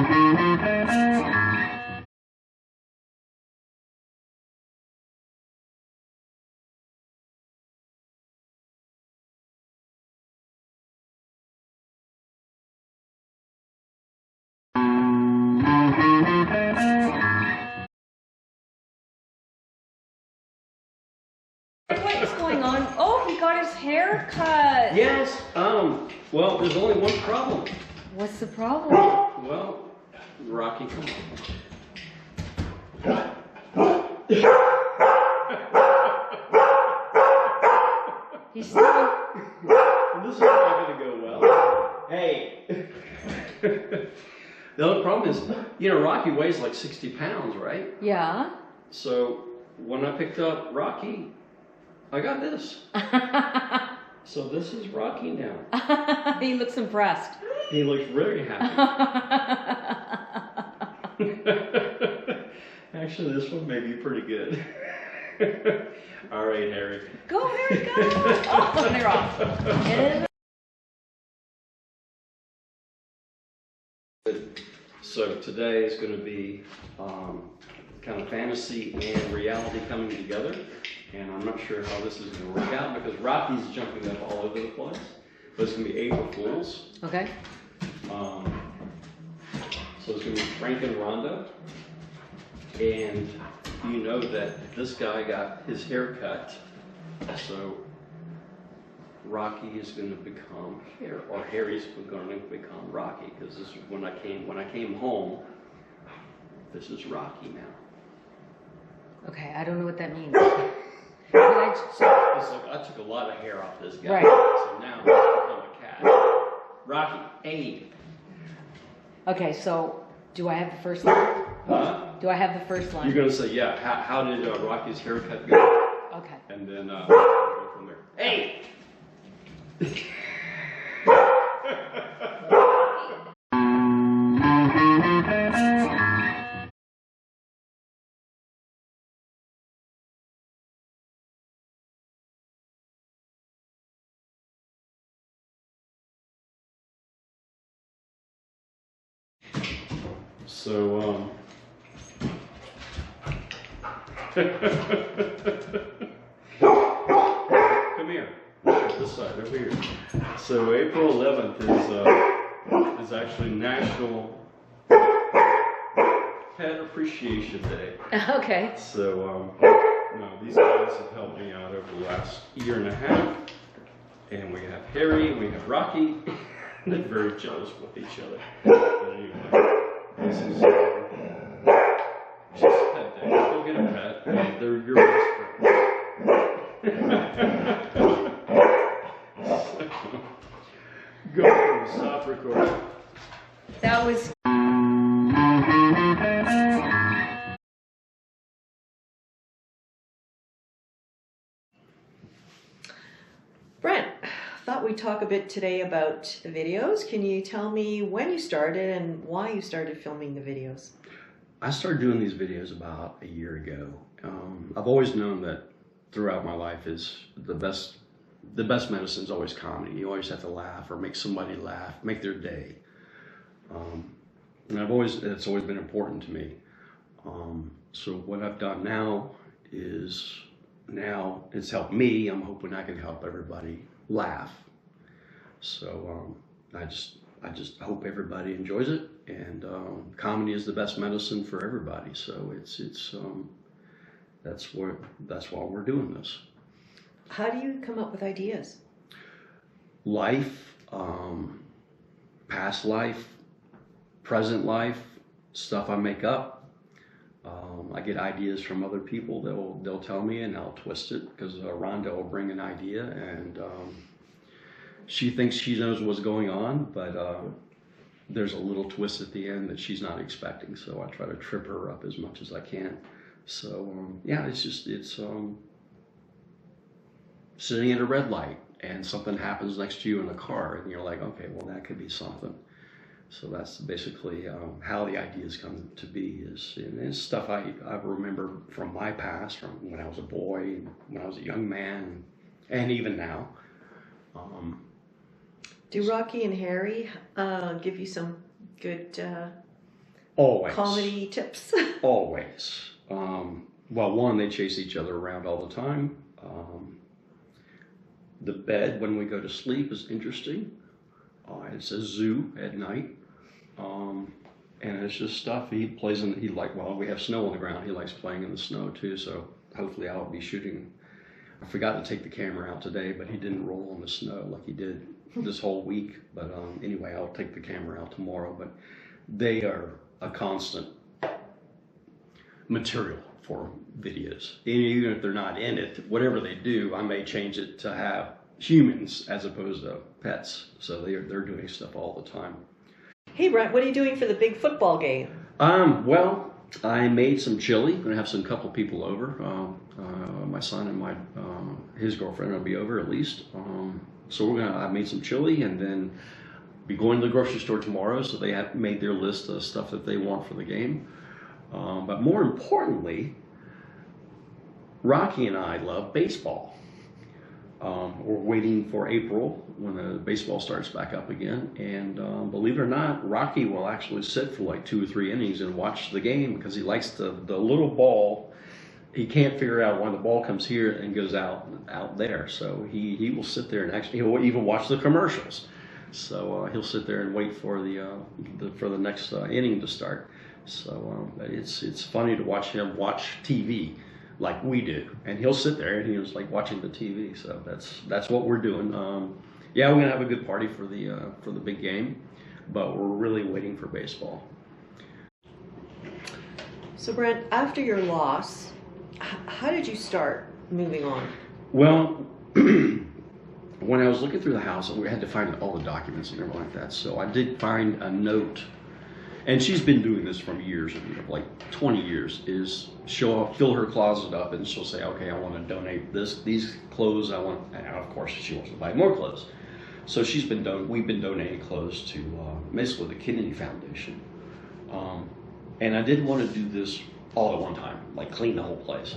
What's going on? Oh, he got his hair cut. Yes, well, there's only one problem. What's the problem? Well, Rocky, come on. He's still... This is not going to go well. Hey. The other problem is, you know, Rocky weighs like 60 pounds, right? Yeah. So when I picked up Rocky, I got this. So this is Rocky now. He looks impressed. He looks very happy. Actually, this one may be pretty good. All right, Harry. Go, Harry, go! Oh, they're off. So today is going to be kind of fantasy and reality coming together. And I'm not sure how this is going to work out because Rocky's jumping up all over the place. But it's going to be April Fools. Okay. So it's going to be Frank and Rhonda. And you know that this guy got his hair cut. So Rocky is going to become Harry, or Harry's going to become Rocky. Because this is when I came home. This is Rocky now. Okay, I don't know what that means. It's like I took a lot of hair off this guy. Right. So now he's become a cat. Rocky, hey. Okay, so do I have the first line? Huh? Do I have the first line? You're going to say, yeah, how did Rocky's haircut go? Okay. And then we'll go from there. Hey! So, come here. This side, over here. So April 11th is actually National Pet Appreciation Day. Okay. So, these guys have helped me out over the last year and a half. And we have Harry and we have Rocky. They're very jealous with each other. But anyway, this is just a pet day. Go get a pet. They're your best friends. Go stop recording. That was... Brent, thought we'd talk a bit today about the videos. Can you tell me when you started and why you started filming the videos? I started doing these videos about a year ago. I've always known that throughout my life is the best medicine is always comedy. You always have to laugh or make somebody laugh, make their day. And it's always been important to me. So what I've done now it's helped me. I'm hoping I can help everybody laugh. So I just hope everybody enjoys it. And comedy is the best medicine for everybody. So that's why we're doing this. How do you come up with ideas? Life, past life, present life, stuff I make up. I get ideas from other people. They'll tell me and I'll twist it because Rhonda will bring an idea and she thinks she knows what's going on, but there's a little twist at the end that she's not expecting. So I try to trip her up as much as I can. So yeah, it's sitting at a red light and something happens next to you in a car and you're like, okay, well that could be something. So that's basically how the ideas come to be. And it's stuff I remember from my past, from when I was a boy, when I was a young man, and even now. Do Rocky and Harry give you some good Always. comedy tips? Always. Well, one, they chase each other around all the time. The bed when we go to sleep is interesting. It's a zoo at night. And it's just stuff he plays in. Well, we have snow on the ground. He likes playing in the snow too. So hopefully I'll be shooting. I forgot to take the camera out today, but he didn't roll on the snow like he did this whole week. But anyway, I'll take the camera out tomorrow. But they are a constant material for videos. Even if they're not in it, whatever they do, I may change it to have humans as opposed to pets. So they're doing stuff all the time. Hey, Brent, what are you doing for the big football game? Well, I made some chili. I'm gonna have some couple people over. My son and his girlfriend will be over at least. So I made some chili, and then be going to the grocery store tomorrow. So they have made their list of stuff that they want for the game. But more importantly, Rocky and I love baseball. We're waiting for April when the baseball starts back up again. And believe it or not, Rocky will actually sit for like 2 or 3 innings and watch the game because he likes the little ball. He can't figure out why the ball comes here and goes out there. So he will sit there and actually he'll even watch the commercials. So he'll sit there and wait for the next inning to start. So it's funny to watch him watch TV like we do, and he'll sit there and he's like watching the TV. So that's what we're doing. Yeah, we're gonna have a good party for the big game, but we're really waiting for baseball. So, Brent, after your loss, how did you start moving on? Well, when I was looking through the house, we had to find all the documents and everything like that. So I did find a note. And she's been doing this from years, like 20 years, is she'll fill her closet up and she'll say, okay, I want to donate these clothes, and of course she wants to buy more clothes. So we've been donating clothes to basically the Kidney Foundation. And I didn't want to do this all at one time, like clean the whole place.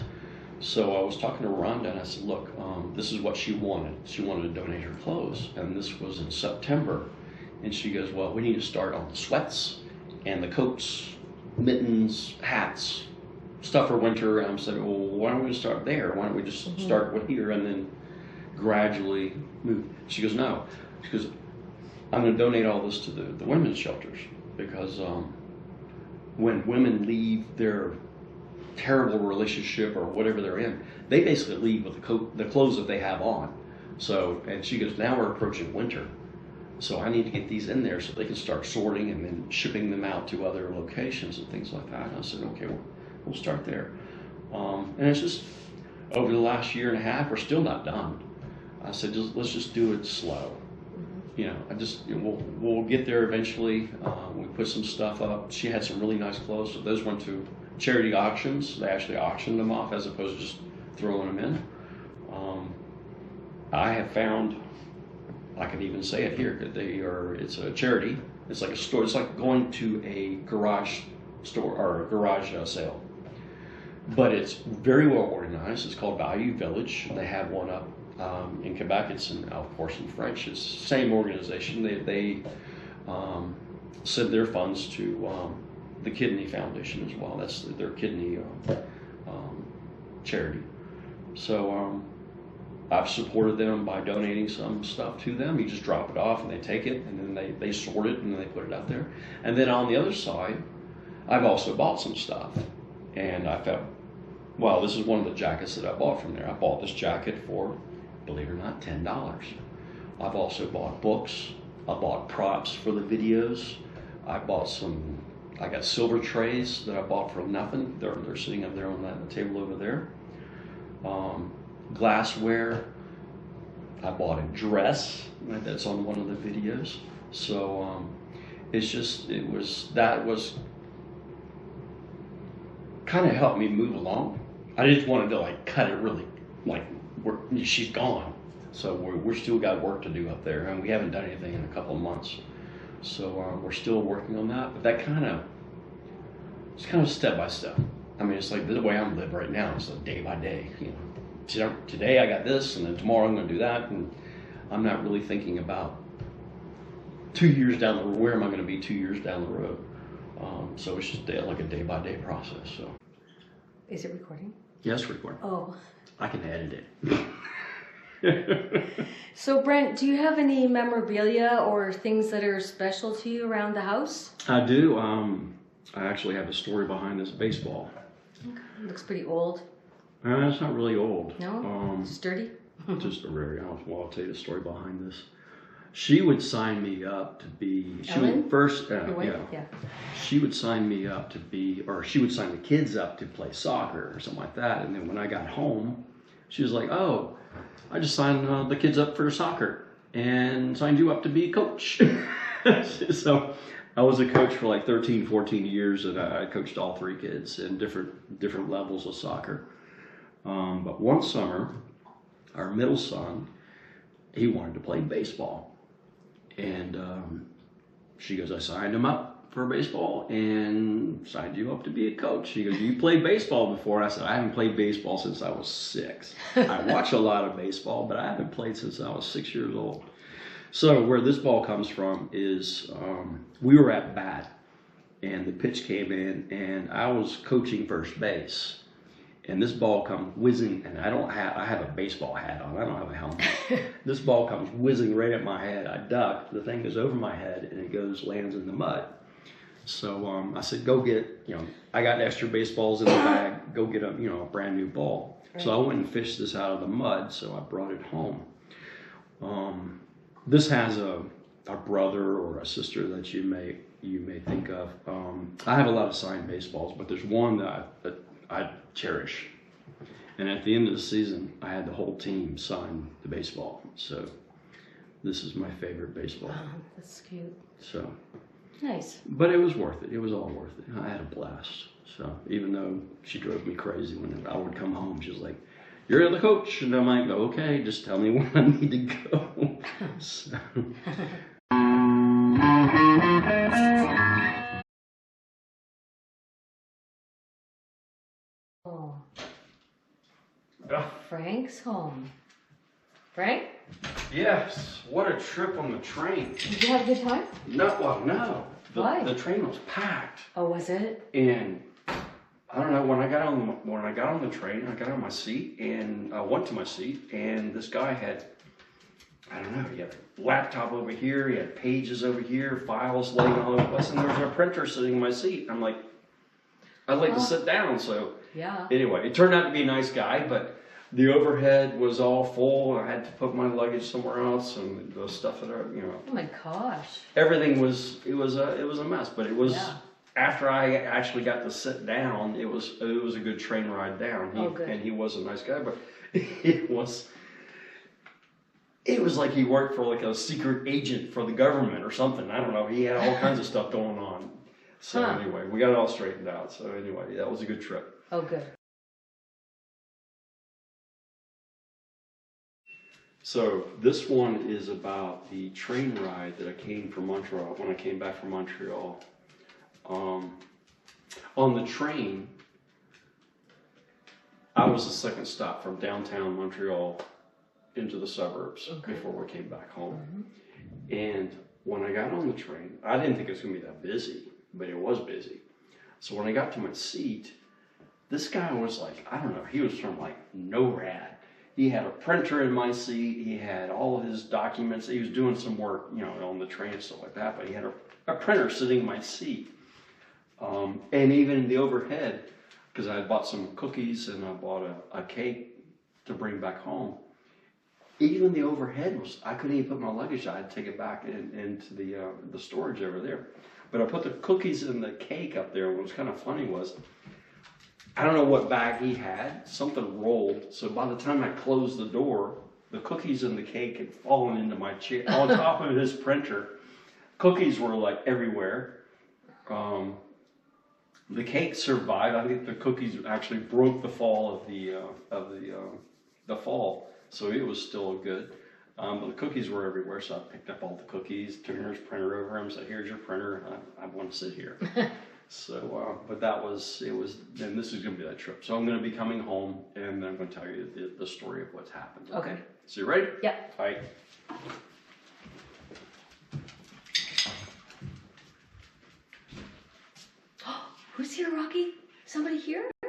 So I was talking to Rhonda and I said, look, this is what she wanted. She wanted to donate her clothes, and this was in September. And she goes, well, we need to start on the sweats and the coats, mittens, hats, stuff for winter. And I said, well, why don't we start there? Why don't we just start with here and then gradually move? She goes, no. She goes, I'm going to donate all this to the women's shelters because when women leave their terrible relationship or whatever they're in, they basically leave with the clothes that they have on. So, and she goes, now we're approaching winter. So I need to get these in there so they can start sorting and then shipping them out to other locations and things like that. And I said, okay, we'll start there. And it's just, over the last year and a half, we're still not done. I said, let's just do it slow. You know, we'll get there eventually. We put some stuff up. She had some really nice clothes. So those went to charity auctions. They actually auctioned them off as opposed to just throwing them in. I have found, I can even say it here, it's a charity. It's like a store. It's like going to a garage store or a garage sale. But it's very well organized. It's called Value Village. They have one up in Quebec. It's of course in French. It's the same organization. They send their funds to the Kidney Foundation as well. That's their kidney charity. So I've supported them by donating some stuff to them. You just drop it off and they take it and then they sort it and then they put it out there. And then on the other side, I've also bought some stuff. And I felt, well, this is one of the jackets that I bought from there. I bought this jacket for, believe it or not, $10. I've also bought books. I bought props for the videos. I got silver trays that I bought for nothing. They're sitting up there on that table over there. Glassware. I bought a dress that's on one of the videos. So that was kind of helped me move along. I just wanted to like cut it really, like she's gone. So we're still got work to do up there, and we haven't done anything in a couple of months. So we're still working on that. But it's kind of step by step. I mean, it's like the way I'm living right now. It's like day by day. You know, today I got this, and then tomorrow I'm going to do that, and I'm not really thinking about 2 years down the road. Where am I going to be 2 years down the road? So it's just like a day-by-day process. So. Is it recording? Yes, record. Oh. I can edit it. So Brent, do you have any memorabilia or things that are special to you around the house? I do. I actually have a story behind this baseball. Okay. Looks pretty old. It's not really old. No? Sturdy? Just a very, I'll tell you the story behind this. She would sign me up to be, she Ellen? would first, Your wife? yeah. She would sign me up to be, or she would sign the kids up to play soccer or something like that. And then when I got home, she was like, oh, I just signed the kids up for soccer and signed you up to be a coach. So I was a coach for like 13, 14 years, and I coached all three kids in different levels of soccer. But one summer, our middle son, he wanted to play baseball. And she goes, I signed him up for baseball and signed you up to be a coach. She goes, you played baseball before? And I said, I haven't played baseball since I was 6. I watch a lot of baseball, but I haven't played since I was 6 years old. So where this ball comes from is we were at bat, and the pitch came in, and I was coaching first base. And this ball comes whizzing, and I have a baseball hat on. I don't have a helmet. This ball comes whizzing right at my head. I duck. The thing goes over my head, and it lands in the mud. So I said, go get, I got extra baseballs in the bag. Go get a brand new ball. Right. So I went and fished this out of the mud. So I brought it home. This has a brother or a sister that you may think of. I have a lot of signed baseballs, but there's one that I cherish. And at the end of the season, I had the whole team sign the baseball. So this is my favorite baseball. Oh, that's cute. So nice. But it was worth it. It was all worth it. I had a blast. So even though she drove me crazy when I would come home, she was like, you're the coach. And I'm like, okay, just tell me when I need to go. So. Oh. Frank's home. Frank? Yes. What a trip on the train. Did you have a good time? No. Why? The train was packed. Oh, was it? And I don't know, when I got on the train, I got on my seat and I went to my seat, and this guy had, I don't know, he had a laptop over here, he had pages over here, files laying all over the place, and there was a printer sitting in my seat. I'm like, I'd like to sit down. So yeah. Anyway, it turned out to be a nice guy, but the overhead was all full. I had to put my luggage somewhere else, and the stuff that Oh my gosh. Everything was a mess. But it was after I actually got to sit down, it was a good train ride down. Good. And he was a nice guy, but it was like he worked for like a secret agent for the government or something. I don't know. He had all kinds of stuff going on. So anyway, we got it all straightened out. So anyway, that was a good trip. Oh, good. So this one is about the train ride that I came from Montreal, when I came back from Montreal. On the train, I was the second stop from downtown Montreal into the suburbs before we came back home. Mm-hmm. And when I got on the train, I didn't think it was going to be that busy, but it was busy. So when I got to my seat, this guy was like, I don't know, he was from like NORAD. He had a printer in my seat. He had all of his documents. He was doing some work, on the train and stuff like that. But he had a printer sitting in my seat. And even in the overhead, because I had bought some cookies and I bought a cake to bring back home. Even the overhead I couldn't even put my luggage. I had to take it back into the storage over there. But I put the cookies and the cake up there. What was kind of funny was, I don't know what bag he had, something rolled. So by the time I closed the door, the cookies and the cake had fallen into my chair on top of his printer. Cookies were like everywhere. The cake survived. I think the cookies actually broke the fall of the fall, so it was still good. But the cookies were everywhere, so I picked up all the cookies, turned his printer over him, said, "Here's your printer. I want to sit here." So, but then this is going to be that trip. So I'm going to be coming home, and I'm going to tell you the story of what's happened. Okay. So you ready? Yeah. All right. Who's here, Rocky? Somebody here?